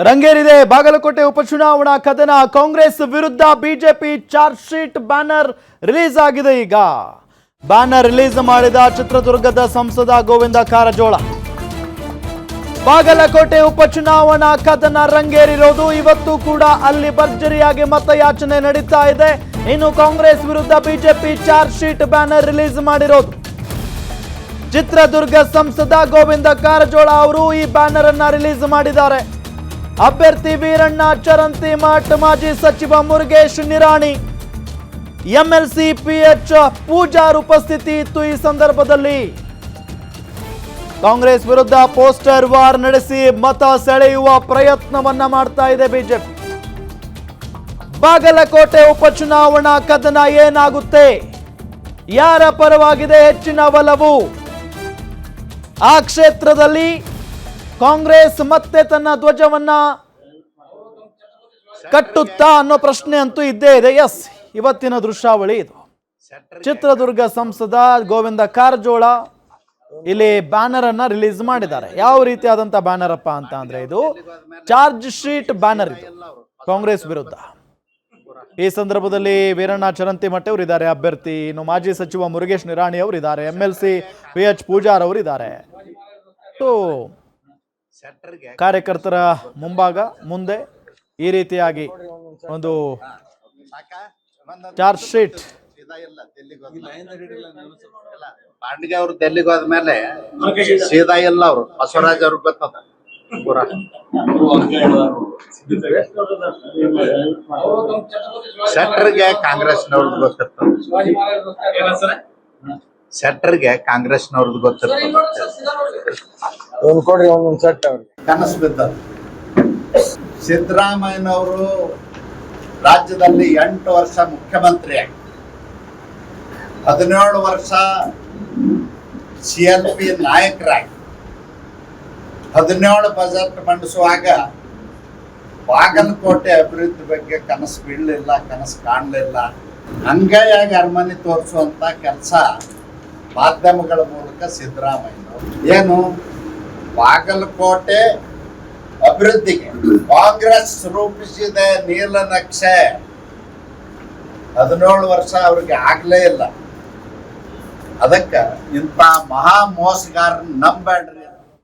ರಂಗೇರಿದೆ ಬಾಗಲಕೋಟೆ ಉಪಚುನಾವಣಾ ಕದನ. ಕಾಂಗ್ರೆಸ್ ವಿರುದ್ಧ BJP charge sheet banner release ಆಗಿದೆ. ಈಗ ಬ್ಯಾನರ್ ರಿಲೀಸ್ ಮಾಡಿದ ಚಿತ್ರದುರ್ಗದ ಸಂಸದ ಗೋವಿಂದ ಕಾರಜೋಳ. ಬಾಗಲಕೋಟೆ ಉಪಚುನಾವಣಾ ಕದನ ರಂಗೇರಿರೋದು. ಇವತ್ತು ಕೂಡ ಅಲ್ಲಿ ಭರ್ಜರಿಯಾಗಿ ಮತಯಾಚನೆ ನಡೀತಾ ಇದೆ. ಇನ್ನು ಕಾಂಗ್ರೆಸ್ ವಿರುದ್ಧ BJP charge sheet banner release ಮಾಡಿರೋದು. ಚಿತ್ರದುರ್ಗ ಸಂಸದ ಗೋವಿಂದ ಕಾರಜೋಳ ಅವರು ಈ ಬ್ಯಾನರ್ ಅನ್ನ ರಿಲೀಸ್ ಮಾಡಿದ್ದಾರೆ. ಅಭ್ಯರ್ಥಿ ವೀರಣ್ಣ ಚರಂತಿಮಠ್, ಮಾಜಿ ಸಚಿವ ಮುರುಗೇಶ್ ನಿರಾಣಿ, ಎಂಎಲ್ಸಿ ಪಿಎಚ್ ಪೂಜಾರ್ ಉಪಸ್ಥಿತಿ ಇತ್ತು. ಈ ಸಂದರ್ಭದಲ್ಲಿ ಕಾಂಗ್ರೆಸ್ ವಿರುದ್ಧ ಪೋಸ್ಟರ್ ವಾರ್ ನಡೆಸಿ ಮತ ಸೆಳೆಯುವ ಪ್ರಯತ್ನವನ್ನ ಮಾಡ್ತಾ ಇದೆ ಬಿಜೆಪಿ. ಬಾಗಲಕೋಟೆ ಉಪಚುನಾವಣಾ ಕದನ ಏನಾಗುತ್ತೆ? ಯಾರ ಪರವಾಗಿದೆ ಹೆಚ್ಚಿನ ಒಲವು? ಆ ಕ್ಷೇತ್ರದಲ್ಲಿ ಕಾಂಗ್ರೆಸ್ ಮತ್ತೆ ತನ್ನ ಧ್ವಜವನ್ನ ಕಟ್ಟುತ್ತಾ ಅನ್ನೋ ಪ್ರಶ್ನೆ ಅಂತೂ ಇದ್ದೇ ಇದೆ. ಎಸ್, ಇವತ್ತಿನ ದೃಶ್ಯಾವಳಿ ಇದು. ಚಿತ್ರದುರ್ಗ ಸಂಸದ ಗೋವಿಂದ ಕಾರಜೋಳ ಇಲ್ಲಿ ಬ್ಯಾನರ್ ಅನ್ನ ರಿಲೀಸ್ ಮಾಡಿದ್ದಾರೆ. ಯಾವ ರೀತಿಯಾದಂತ ಬ್ಯಾನರ್ ಅಪ್ಪ ಅಂತ ಅಂದ್ರೆ ಇದು ಚಾರ್ಜ್ ಶೀಟ್ ಬ್ಯಾನರ್ ಇದು ಕಾಂಗ್ರೆಸ್ ವಿರುದ್ಧ. ಈ ಸಂದರ್ಭದಲ್ಲಿ ವೀರಣ್ಣ ಚರಂತಿಮಠ್ ಅವರು ಇದ್ದಾರೆ ಅಭ್ಯರ್ಥಿ. ಇನ್ನು ಮಾಜಿ ಸಚಿವ ಮುರುಗೇಶ್ ನಿರಾಣಿ ಅವರು ಇದ್ದಾರೆ. ಎಂಎಲ್ಸಿ ಪಿಎಚ್ ಪೂಜಾರ್ ಅವರು ಇದ್ದಾರೆ. ಕಾರ್ಯಕರ್ತರ ಮುಂದೆ ಈ ರೀತಿಯಾಗಿ ಒಂದು ಚಾರ್ಜ್ ಶೀಟ್. ಬಾಂಡ್ಗೆ ಅವರು ಡೆಲ್ಲಿಗೆ ಹೋದ್ಮೇಲೆ ಸೀದಾ ಇಲ್ಲ ಅವರು ಬಸವರಾಜ್ ಅವ್ರಿಗೆ ಗೊತ್ತದ ಪೂರ. ಸೆಟ್ರಿಗೆ ಕಾಂಗ್ರೆಸ್ನವ್ರದ್ದು ಗೊತ್ತಿರ್ತದೆ. ಸೆಟ್ರಿಗೆ ಕಾಂಗ್ರೆಸ್ನವ್ರದ್ದು ಗೊತ್ತಿರ್ತದೆ. ಕನಸು ಬಿದ್ದ ಸಿದ್ದರಾಮಯ್ಯನವರು ರಾಜ್ಯದಲ್ಲಿ 8 ವರ್ಷ ಮುಖ್ಯಮಂತ್ರಿ, 17 ವರ್ಷ CLP ನಾಯಕರಾಗಿ 17 ಬಜೆಟ್ ಮಂಡಿಸುವಾಗ ಬಾಗಲಕೋಟೆ ಅಭಿವೃದ್ಧಿ ಬಗ್ಗೆ ಕನಸು ಬೀಳಲಿಲ್ಲ, ಕನಸು ಕಾಣಲಿಲ್ಲ. ಅಂಗೈಯಾಗಿ ಅರಮನೆ ತೋರಿಸುವಂತ ಕೆಲಸ ಮಾಧ್ಯಮಗಳ ಮೂಲಕ ಸಿದ್ದರಾಮಯ್ಯನವರು ಏನು ಬಾಗಲಕೋಟೆ ಅಭಿವೃದ್ಧಿಗೆ ಕಾಂಗ್ರೆಸ್ ರೂಪಿಸಿದ ನೀಲನಕ್ಷೆ 17 ವರ್ಷ ಅವ್ರಿಗೆ ಆಗ್ಲೇ ಇಲ್ಲ. ಅದಕ್ಕೆ ಇಂಥ ಮಹಾ ಮೋಸಗಾರನ ನಂಬೇಡ್ರಿ.